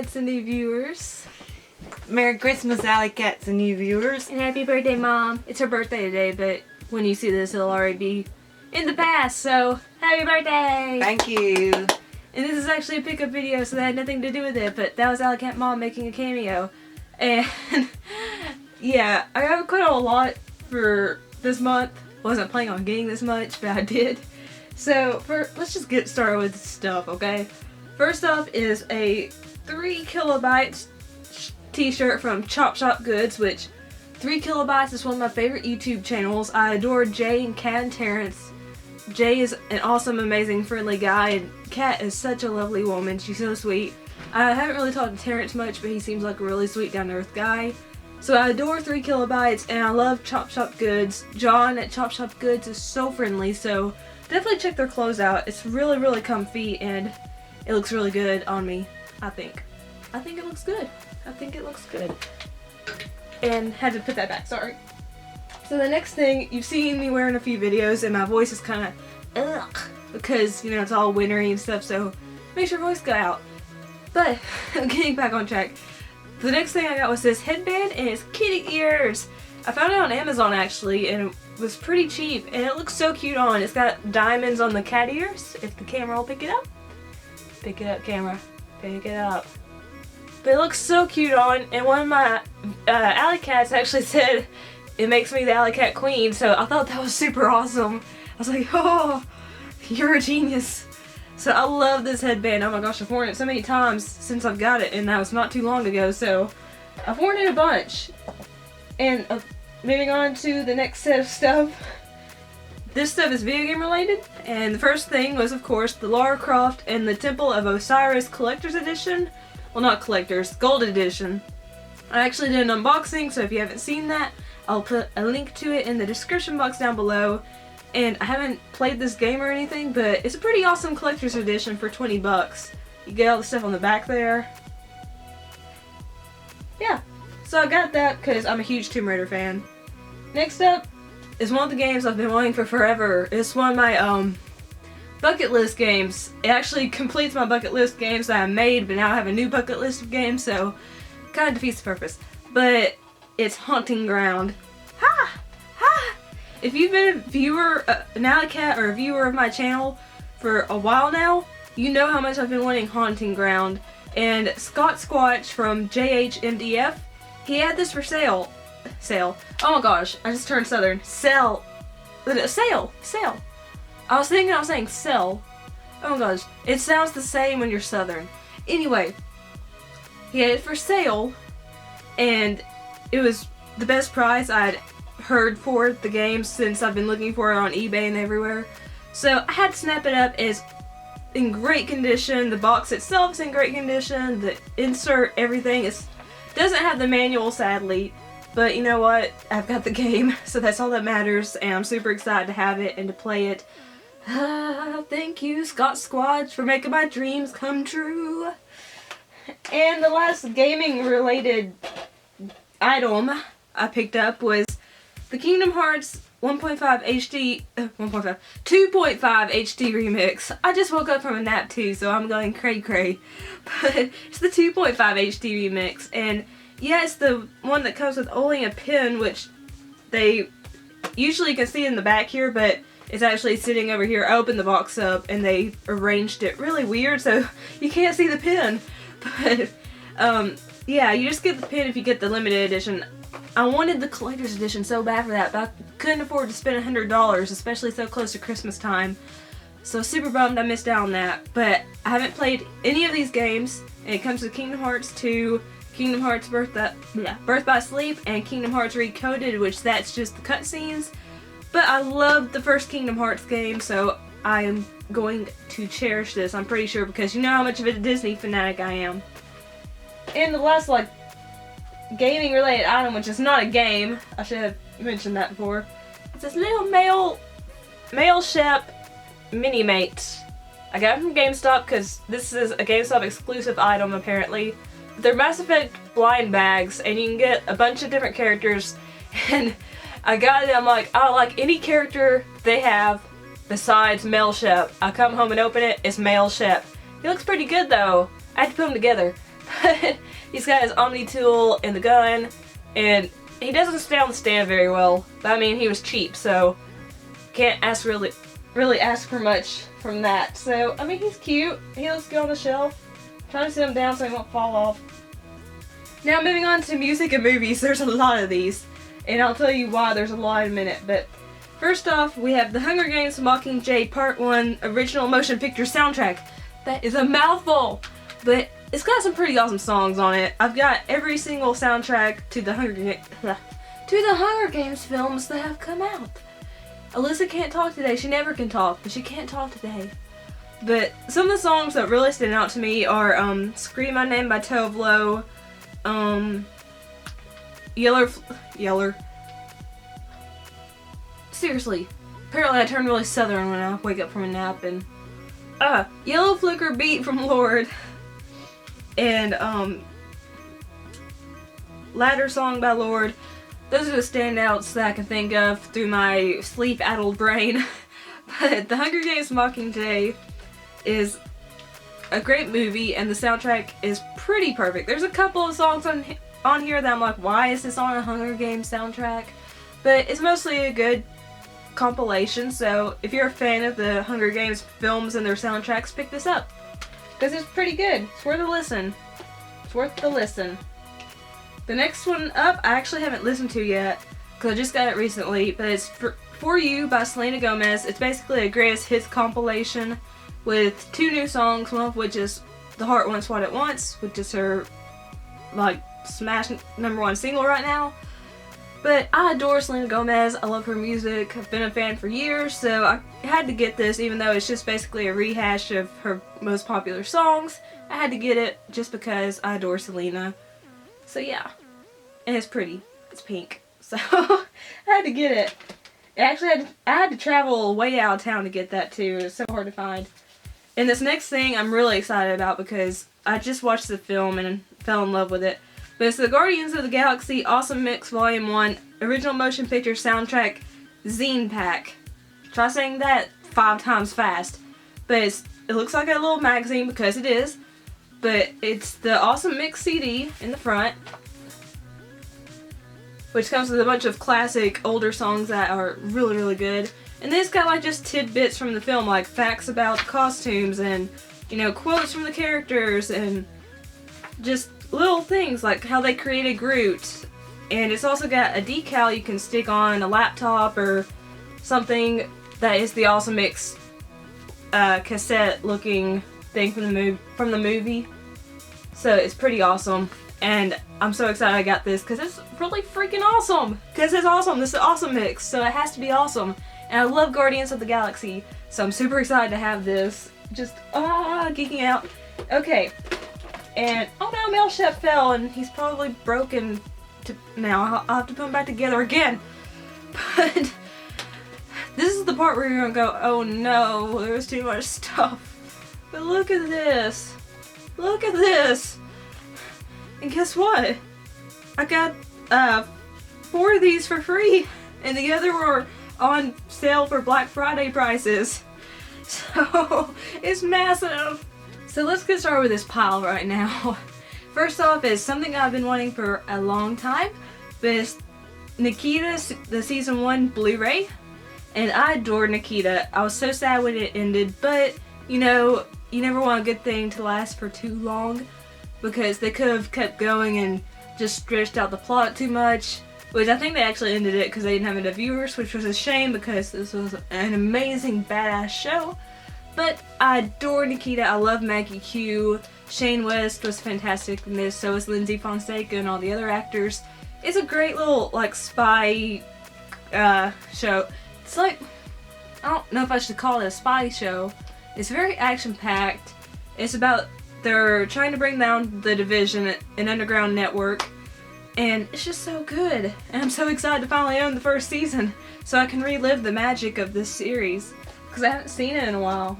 Alycats and new viewers. Merry Christmas, Alycats and new viewers. And happy birthday, Mom. It's her birthday today, but when you see this, it'll already be in the past, so happy birthday! Thank you. And this is actually a pickup video, so that had nothing to do with it, but that was Alycat Mom making a cameo. And yeah, I got quite a lot for this month. Wasn't planning on getting this much, but I did. So let's just get started with stuff, okay? First off is a 3 kilobytes t-shirt from Chop Shop Goods, which 3 kilobytes is one of my favorite YouTube channels. I adore Jay and Kat and Terrence. Jay is an awesome, amazing, friendly guy, and Kat is such a lovely woman. She's so sweet. I haven't really talked to Terrence much, but he seems like a really sweet, down-to-earth guy. So I adore 3 kilobytes, and I love Chop Shop Goods. John at Chop Shop Goods is so friendly, so definitely check their clothes out. It's really, really comfy, and it looks really good on me, I think. I think it looks good. I think it looks good. And had to put that back, sorry. So the next thing, you've seen me wearing a few videos, and my voice is kind of ugh, because, you know, it's all wintry and stuff, so make sure your voice go out. But, getting back on track, the next thing I got was this headband, and it's kitty ears. I found it on Amazon, actually, and it was pretty cheap, and it looks so cute on. It's got diamonds on the cat ears, if the camera will pick it up. Pick it up, camera. Pick it up. But it looks so cute on, and one of my Alycats actually said it makes me the Alycat queen, so I thought that was super awesome. I was like, oh, you're a genius. So I love this headband. Oh my gosh, I've worn it so many times since I've got it, and that was not too long ago, so I've worn it a bunch. And moving on to the next set of stuff. This stuff is video game related, and the first thing was, of course, the Lara Croft and the Temple of Osiris Collector's Edition. Well, not Collector's, Gold Edition. I actually did an unboxing, so if you haven't seen that, I'll put a link to it in the description box down below. And I haven't played this game or anything, but it's a pretty awesome collector's edition for 20 bucks. You get all the stuff on the back there. Yeah, so I got that because I'm a huge Tomb Raider fan. Next up is one of the games I've been wanting for forever. It's one of my bucket list games. It actually completes my bucket list games that I made, but now I have a new bucket list of games, so kind of defeats the purpose. But it's Haunting Ground. Ha! Ha! If you've been a viewer, an Alycat or a viewer of my channel for a while now, you know how much I've been wanting Haunting Ground. And Scott Squatch from JHMDF, he had this for sale. Sale. Oh my gosh, I just turned southern. Sale. Sale. Sale. I was saying sell. Oh my gosh, it sounds the same when you're southern. Anyway, he had it for sale, and it was the best price I'd heard for the game since I've been looking for it on eBay and everywhere. So I had to snap it up. It's in great condition. The box itself is in great condition. The insert, everything doesn't have the manual, sadly. But you know what? I've got the game, so that's all that matters, and I'm super excited to have it and to play it. Thank you, Scott Squatch, for making my dreams come true. And the last gaming-related item I picked up was the Kingdom Hearts 2.5 HD remix. I just woke up from a nap too, so I'm going cray-cray. But it's the 2.5 HD remix, and yeah, it's the one that comes with only a pin, which they usually can see in the back here, but it's actually sitting over here. I opened the box up and they arranged it really weird, so you can't see the pin. But yeah, you just get the pin if you get the limited edition. I wanted the collector's edition so bad for that, but I couldn't afford to spend $100, especially so close to Christmas time. So super bummed I missed out on that. But I haven't played any of these games, and it comes with Kingdom Hearts 2, Kingdom Hearts Birth by Sleep, and Kingdom Hearts Recoded, which that's just the cutscenes. But I love the first Kingdom Hearts game, so I am going to cherish this, I'm pretty sure, because you know how much of a Disney fanatic I am. And the last, like, gaming related item, which is not a game, I should have mentioned that before. It's this little male Shep mini mate. I got it from GameStop because this is a GameStop exclusive item apparently. They're Mass Effect blind bags, and you can get a bunch of different characters, and I got it, I'm like, I like any character they have besides male Shep. I come home and open it, it's male Shep. He looks pretty good though. I had to put them together. But he's got his Omni tool and the gun, and he doesn't stay on the stand very well. But I mean, he was cheap, so can't ask really ask for much from that. So I mean, he's cute. He looks good on the shelf. Trying to sit him down so he won't fall off. Now moving on to music and movies, there's a lot of these, and I'll tell you why there's a lot in a minute. But first off, we have The Hunger Games Mockingjay Part 1 Original Motion Picture Soundtrack. That is a mouthful, but it's got some pretty awesome songs on it. I've got every single soundtrack to the Hunger Games films that have come out. Alyssa can't talk today. She never can talk, but she can't talk today. But some of the songs that really stand out to me are Scream My Name by Tove Lo, Yeller. Seriously, apparently I turn really southern when I wake up from a nap. And Yellow Flicker Beat from Lord, and Ladder Song by Lord. Those are the standouts that I can think of through my sleep-addled brain. But The Hunger Games Mockingjay is a great movie, and the soundtrack is pretty perfect. There's a couple of songs on here that I'm like, why is this on a Hunger Games soundtrack? But it's mostly a good compilation, so if you're a fan of the Hunger Games films and their soundtracks, pick this up. Because it's pretty good. It's worth a listen. It's worth the listen. The next one up, I actually haven't listened to yet, because I just got it recently, but it's For You by Selena Gomez. It's basically a greatest hits compilation with 2 new songs, one of which is The Heart Wants What It Wants, which is her, like, smash #1 single right now. But I adore Selena Gomez. I love her music. I've been a fan for years, so I had to get this, even though it's just basically a rehash of her most popular songs. I had to get it just because I adore Selena. So yeah. And it's pretty. It's pink. So I had to get it. I had to travel way out of town to get that too. It's so hard to find. And this next thing I'm really excited about because I just watched the film and fell in love with it. But it's the Guardians of the Galaxy Awesome Mix Volume 1 Original Motion Picture Soundtrack Zine Pack. Try saying that 5 times fast. But it looks like a little magazine because it is. But it's the Awesome Mix CD in the front, which comes with a bunch of classic older songs that are really, really good. And then it's got like just tidbits from the film, like facts about costumes and, you know, quotes from the characters and just little things like how they created Groot. And it's also got a decal you can stick on a laptop or something that is the Awesome Mix cassette looking thing from the movie. So it's pretty awesome. And I'm so excited I got this because it's really freaking awesome. Because it's awesome. This is Awesome Mix, so it has to be awesome. And I love Guardians of the Galaxy, so I'm super excited to have this. Just, geeking out. Okay. And, oh no, Mel Shep fell, and he's probably broken now. I'll have to put him back together again. But this is the part where you're going to go, oh no, there's too much stuff. But look at this. Look at this. And guess what? I got 4 of these for free, and the other were on sale for Black Friday prices. So it's massive. So let's get started with this pile right now. First off is something I've been wanting for a long time, but it's Nikita, the season 1 Blu-ray, and I adore Nikita. I was so sad when it ended, but you know, you never want a good thing to last for too long, because they could have kept going and just stretched out the plot too much, which I think they actually ended it because they didn't have enough viewers, which was a shame because this was an amazing badass show. But I adore Nikita. I love Maggie Q. Shane West was fantastic in this, so was Lindsay Fonseca and all the other actors. It's a great little like spy show. It's like, I don't know if I should call it a spy show. It's very action-packed. It's about they're trying to bring down the Division, an underground network, and it's just so good. And I'm so excited to finally own the first season so I can relive the magic of this series because I haven't seen it in a while.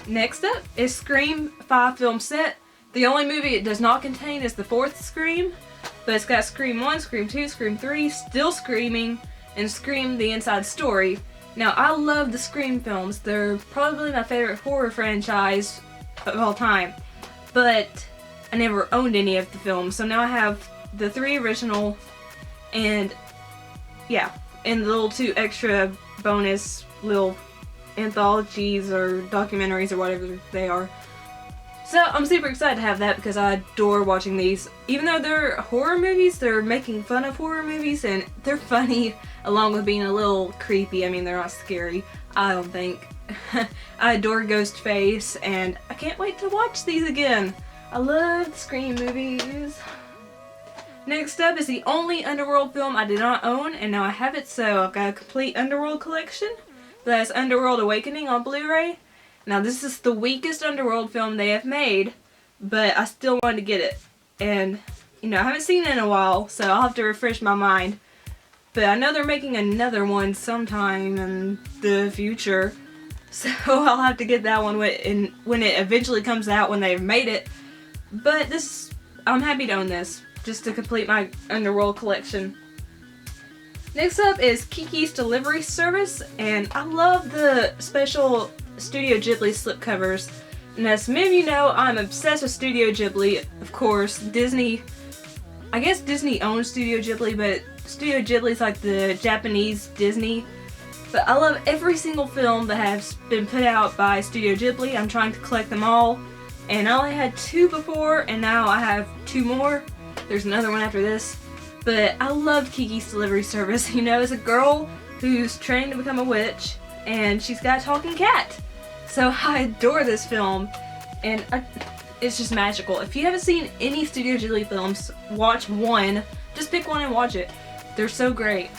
Next up is Scream 5 film set. The only movie it does not contain is the 4th Scream, but it's got Scream 1, Scream 2, Scream 3, Still Screaming, and Scream the Inside Story. Now, I love the Scream films. They're probably my favorite horror franchise of all time. But I never owned any of the films, so now I have the 3 original, and yeah, and the little 2 extra bonus little anthologies or documentaries or whatever they are. So I'm super excited to have that because I adore watching these. Even though they're horror movies, they're making fun of horror movies, and they're funny along with being a little creepy. I mean, they're not scary, I don't think. I adore Ghostface, and I can't wait to watch these again. I love the Scream movies. Next up is the only Underworld film I did not own, and now I have it, so I've got a complete Underworld collection. That's Underworld Awakening on Blu-ray. Now this is the weakest Underworld film they have made, but I still wanted to get it. And, you know, I haven't seen it in a while, so I'll have to refresh my mind. But I know they're making another one sometime in the future, so I'll have to get that one when it eventually comes out, when they've made it. But this, I'm happy to own this, just to complete my Underworld collection. Next up is GEEKY's Delivery Service, and I love the special Studio Ghibli slipcovers. And as many of you know, I'm obsessed with Studio Ghibli. Of course, Disney, I guess Disney owns Studio Ghibli, but Studio Ghibli is like the Japanese Disney. But I love every single film that has been put out by Studio Ghibli. I'm trying to collect them all. And I only had 2 before, and now I have 2 more. There's another one after this. But I love GEEKY's Delivery Service. You know, it's a girl who's trained to become a witch, and she's got a talking cat. So I adore this film, and it's just magical. If you haven't seen any Studio Ghibli films, watch one. Just pick one and watch it. They're so great.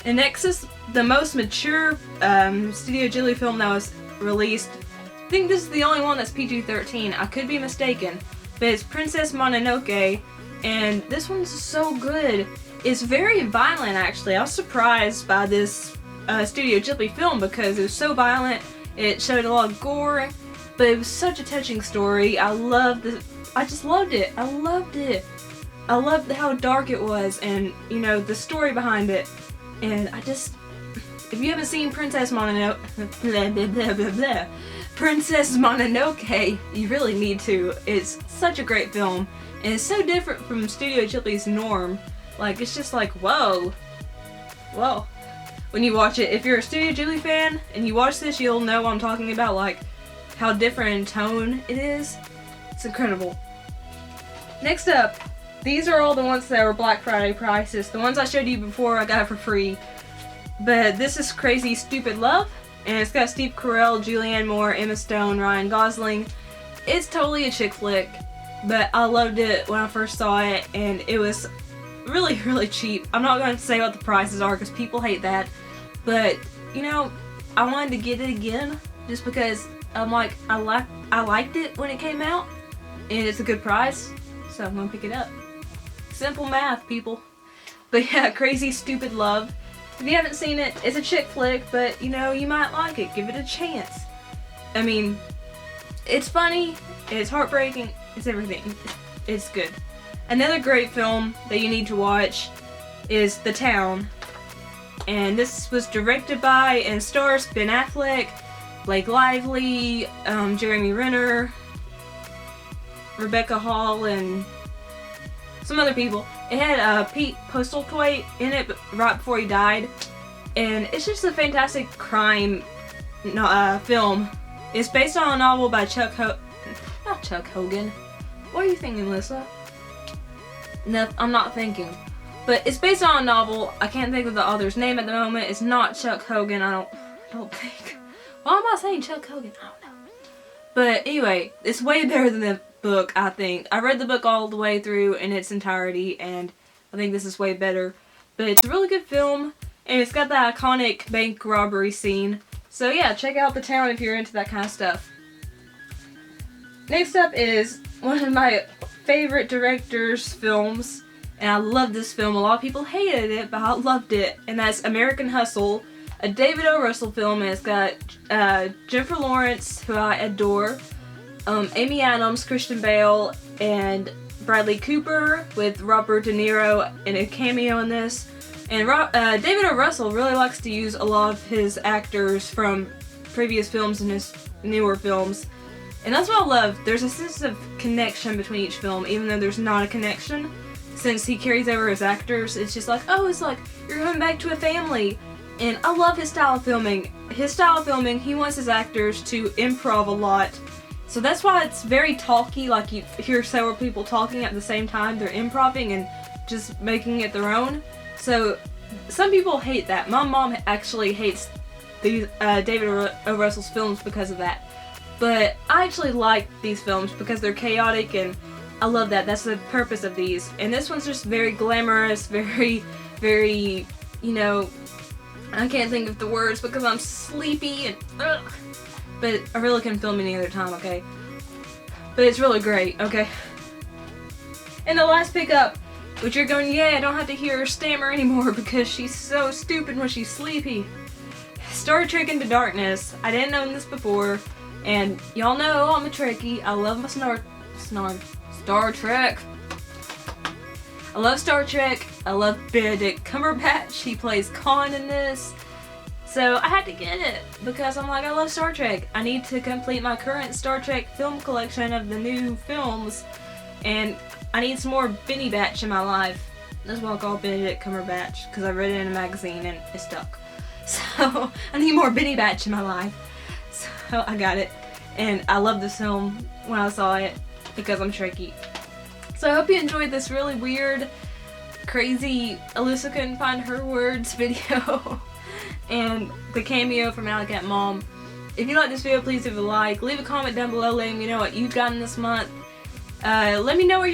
And next is the most mature Studio Ghibli film that was released. I think this is the only one that's PG-13. I could be mistaken, but it's Princess Mononoke, and this one's so good. It's very violent, actually. I was surprised by this Studio Ghibli film because it was so violent. It showed a lot of gore, but it was such a touching story. I just loved it. I loved it. I loved how dark it was, and you know, the story behind it. And if you haven't seen Princess Mononoke, Princess Mononoke, you really need to. It's such a great film, and it's so different from Studio Ghibli's norm. Like, it's just like, whoa. Whoa. When you watch it, if you're a Studio Ghibli fan and you watch this, you'll know what I'm talking about, like how different in tone it is. It's incredible. Next up, these are all the ones that were Black Friday prices. The ones I showed you before, I got for free. But this is Crazy Stupid Love, and it's got Steve Carell, Julianne Moore, Emma Stone, Ryan Gosling. It's totally a chick flick, but I loved it when I first saw it, and it was really, really cheap. I'm not going to say what the prices are because people hate that, but you know, I wanted to get it again just because I'm like, I liked it when it came out, and it's a good price, so I'm going to pick it up. Simple math, people. But yeah, Crazy Stupid Love. If you haven't seen it, it's a chick flick, but you know, you might like it. Give it a chance. I mean, it's funny, it's heartbreaking, it's everything. It's good. Another great film that you need to watch is The Town. And this was directed by and stars Ben Affleck, Blake Lively, Jeremy Renner, Rebecca Hall, and some other people. It had Pete Postlethwaite in it right before he died, and it's just a fantastic crime film. It's based on a novel by not Chuck Hogan. What are you thinking, Lissa? No, I'm not thinking. But it's based on a novel. I can't think of the author's name at the moment. It's not Chuck Hogan. I don't think. Why am I saying Chuck Hogan? I don't know. But anyway, it's way better than the book, I think. I read the book all the way through in its entirety, and I think this is way better. But it's a really good film, and it's got that iconic bank robbery scene. So yeah, check out The Town if you're into that kind of stuff. Next up is one of my favorite director's films, and I love this film. A lot of people hated it, but I loved it, and that's American Hustle, a David O. Russell film, and it's got Jennifer Lawrence, who I adore, Amy Adams, Christian Bale, and Bradley Cooper with Robert De Niro in a cameo in this. And David O. Russell really likes to use a lot of his actors from previous films and his newer films. And that's what I love. There's a sense of connection between each film, even though there's not a connection. Since he carries over his actors, it's just like, oh, it's like you're coming back to a family. And I love his style of filming. His style of filming, he wants his actors to improv a lot. So that's why it's very talky, like you hear several people talking at the same time. They're improvising and just making it their own. So some people hate that. My mom actually hates these David O. Russell's films because of that. But I actually like these films because they're chaotic, and I love that. That's the purpose of these. And this one's just very glamorous, very, very, you know, I can't think of the words because I'm sleepy and ugh. But I really couldn't film any other time, okay? But it's really great, okay? And the last pickup, which you're going, yeah, I don't have to hear her stammer anymore because she's so stupid when she's sleepy. Star Trek Into Darkness. I didn't know this before, and y'all know I'm a Trekkie. I love my Star Trek. I love Star Trek. I love Benedict Cumberbatch. He plays Khan in this. So I had to get it because I'm like, I love Star Trek. I need to complete my current Star Trek film collection of the new films, and I need some more Benny Batch in my life. That's what I call Benedict Cumberbatch because I read it in a magazine and it stuck. So I need more Benny Batch in my life. So I got it, and I love this film when I saw it because I'm Trekkie. So I hope you enjoyed this really weird, crazy, Alyssa couldn't find her words video. And the cameo from Alycat Mom. If you like this video, please leave a like. Leave a comment down below letting me know what you've gotten this month. Let me know what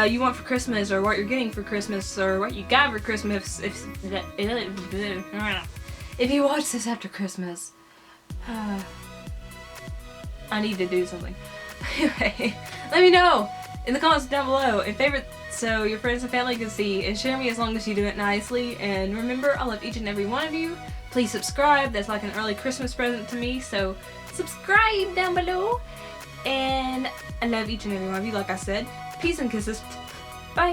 you want for Christmas, or what you're getting for Christmas, or what you got for Christmas. If you watch this after Christmas, I need to do something. Anyway, let me know in the comments down below and favorite so your friends and family can see, and share me as long as you do it nicely. And remember, I love each and every one of you. Please subscribe. That's like an early Christmas present to me, so subscribe down below. And I love each and every one of you, like I said. Peace and kisses. Bye.